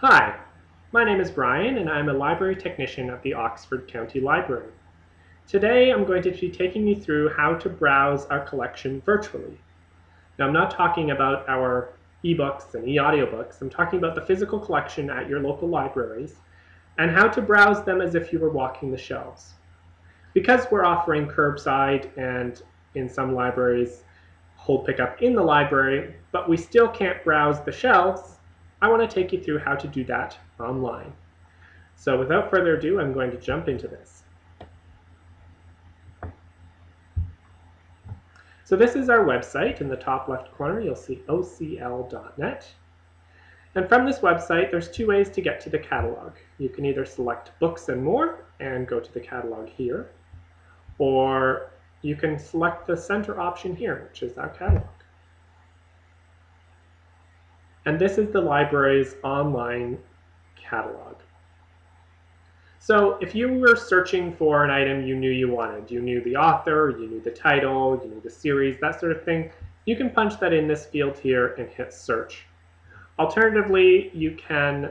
Hi, my name is Brian and I'm a library technician at the Oxford County Library. Today I'm going to be taking you through how to browse our collection virtually. Now I'm not talking about our ebooks and e-audiobooks, I'm talking about the physical collection at your local libraries and how to browse them as if you were walking the shelves. Because we're offering curbside and in some libraries hold pickup in the library, but we still can't browse the shelves, I want to take you through how to do that online. So without further ado, I'm going to jump into this. So this is our website. In the top left corner, you'll see ocl.net. And from this website, there's two ways to get to the catalog. You can either select Books and More and go to the catalog here, or you can select the center option here, which is our catalog. And this is the library's online catalog. So if you were searching for an item you knew you wanted, you knew the author, you knew the title, you knew the series, that sort of thing, you can punch that in this field here and hit search. Alternatively, you can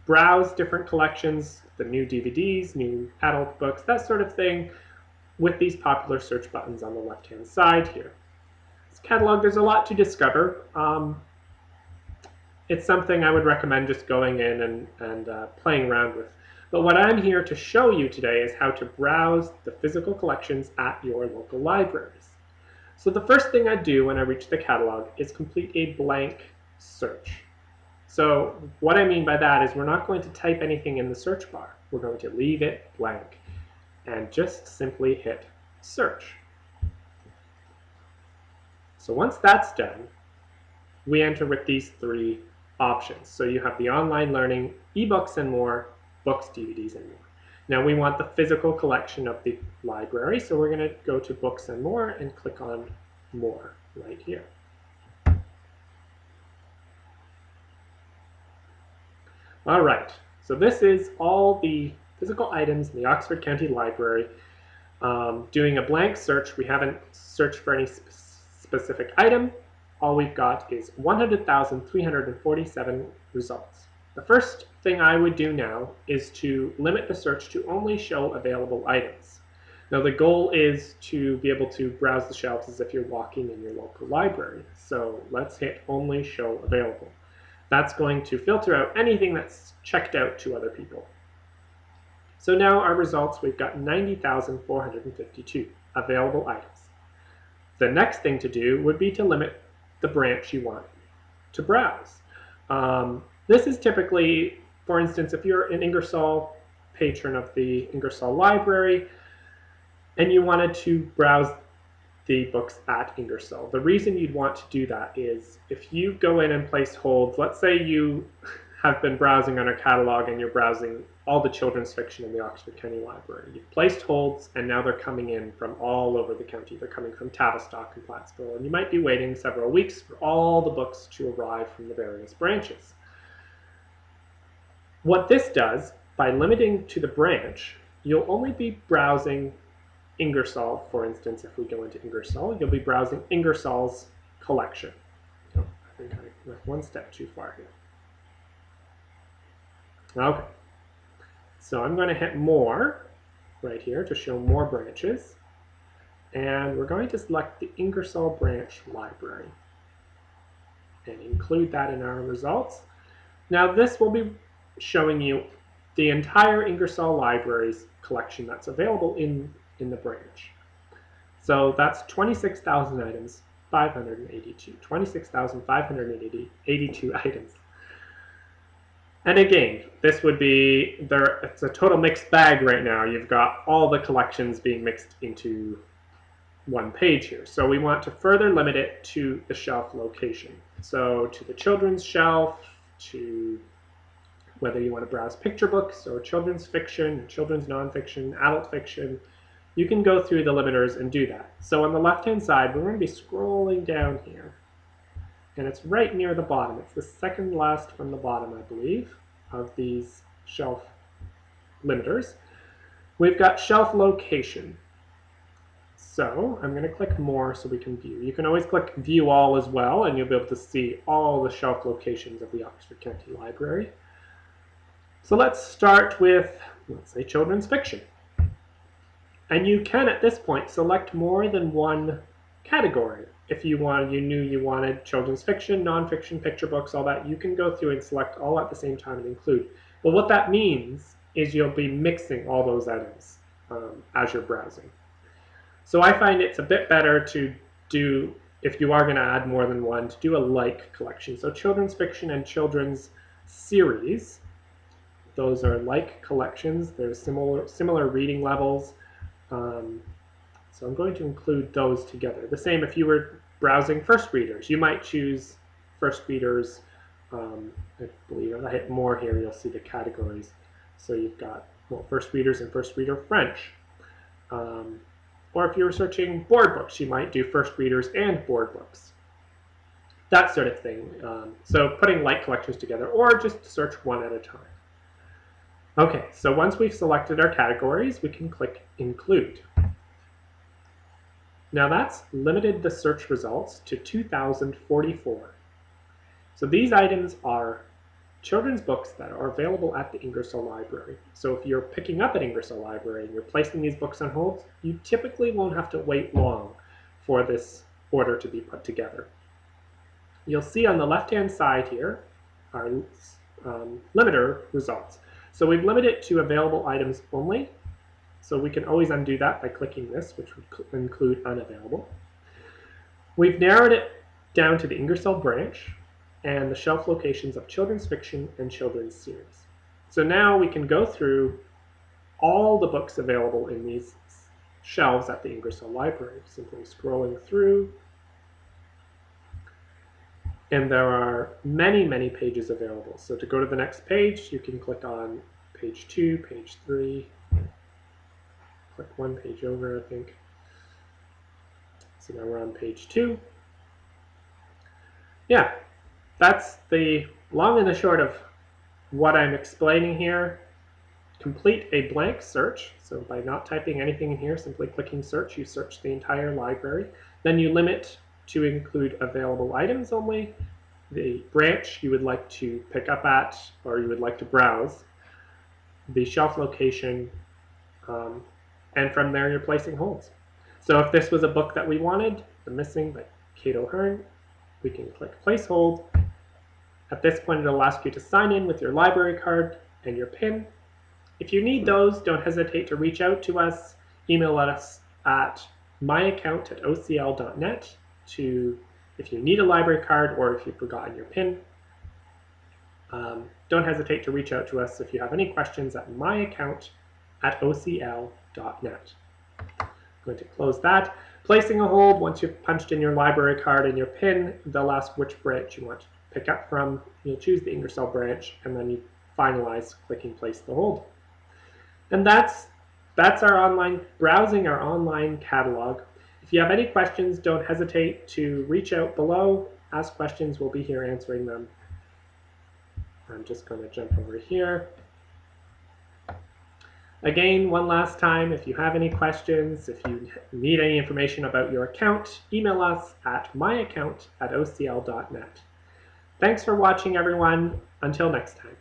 browse different collections, the new DVDs, new adult books, that sort of thing, with these popular search buttons on the left-hand side here. This catalog, there's a lot to discover. It's something I would recommend just going in and playing around with. But what I'm here to show you today is how to browse the physical collections at your local libraries. So the first thing I do when I reach the catalog is complete a blank search. So what I mean by that is we're not going to type anything in the search bar. We're going to leave it blank and just simply hit search. So once that's done, we enter with these three options. So you have the online learning, ebooks and more, books, DVDs, and more. Now we want the physical collection of the library, so we're going to go to Books and More and click on More right here. All right, so this is all the physical items in the Oxford County Library. Doing a blank search, we haven't searched for any specific item. All we've got is 100,347 results. The first thing I would do now is to limit the search to only show available items. Now the goal is to be able to browse the shelves as if you're walking in your local library. So let's hit only show available. That's going to filter out anything that's checked out to other people. So now our results, we've got 90,452 available items. The next thing to do would be to limit the branch you want to browse. This is typically, for instance, if you're an Ingersoll patron of the Ingersoll Library and you wanted to browse the books at Ingersoll. The reason you'd want to do that is if you go in and place holds, let's say you have been browsing on a catalog and you're browsing all the children's fiction in the Oxford County Library. You've placed holds and now they're coming in from all over the county. They're coming from Tavistock and Plattsville, and you might be waiting several weeks for all the books to arrive from the various branches. What this does, by limiting to the branch, you'll only be browsing Ingersoll, for instance. If we go into Ingersoll, you'll be browsing Ingersoll's collection. Oh, I think I went one step too far here. Okay, so I'm going to hit more right here to show more branches, and we're going to select the Ingersoll branch library and include that in our results. Now this will be showing you the entire Ingersoll library's collection that's available in the branch. So that's 26,000 items, 582. 26,582 items. And again, this would be, it's a total mixed bag right now. You've got all the collections being mixed into one page here. So we want to further limit it to the shelf location. So to the children's shelf, to whether you want to browse picture books or children's fiction, children's nonfiction, adult fiction, you can go through the limiters and do that. So on the left-hand side, we're going to be scrolling down here. And it's right near the bottom. It's the second last from the bottom, I believe, of these shelf limiters. We've got shelf location. So I'm going to click more so we can view. You can always click view all as well, and you'll be able to see all the shelf locations of the Oxford County Library. So let's start with, let's say, children's fiction. And you can, at this point, select more than one category. If you knew you wanted children's fiction, nonfiction, picture books, all that, you can go through and select all at the same time and include. But what that means is you'll be mixing all those items as you're browsing. So I find it's a bit better to do, if you are going to add more than one, to do a like collection. So children's fiction and children's series, those are like collections. There's similar reading levels. So I'm going to include those together. The same if you were browsing first readers. You might choose first readers. I believe if I hit more here, you'll see the categories. So you've got first readers and first reader French. Or if you were searching board books, you might do first readers and board books. That sort of thing. So putting like collections together, or just search one at a time. Okay, so once we've selected our categories, we can click Include. Now that's limited the search results to 2,044. So these items are children's books that are available at the Ingersoll Library. So if you're picking up at Ingersoll Library and you're placing these books on hold, you typically won't have to wait long for this order to be put together. You'll see on the left-hand side here our limiter results. So we've limited it to available items only. So we can always undo that by clicking this, which would include unavailable. We've narrowed it down to the Ingersoll branch and the shelf locations of children's fiction and children's series. So now we can go through all the books available in these shelves at the Ingersoll Library, simply scrolling through. And there are many, many pages available. So to go to the next page, you can click on page 2, page 3, click one page over, I think. So now we're on page 2. Yeah, that's the long and the short of what I'm explaining here. Complete a blank search. So by not typing anything in here, simply clicking search, you search the entire library. Then you limit to include available items only, the branch you would like to pick up at or you would like to browse, the shelf location, and from there you're placing holds. So if this was a book that we wanted, The Missing by Kate O'Hearn, we can click place hold. At this point it'll ask you to sign in with your library card and your PIN. If you need those, don't hesitate to reach out to us. Email us at myaccount@ocl.net if you need a library card or if you've forgotten your PIN. Don't hesitate to reach out to us if you have any questions at myaccount@ocl.net. I'm going to close that. Placing a hold, once you've punched in your library card and your PIN, they'll ask which branch you want to pick up from. You'll choose the Ingersoll branch and then you finalize clicking place the hold. And that's our online browsing, our online catalog. If you have any questions, don't hesitate to reach out below. Ask questions, we'll be here answering them. I'm just going to jump over here. Again, one last time, if you have any questions, if you need any information about your account, email us at myaccount@ocl.net. Thanks for watching, everyone. Until next time.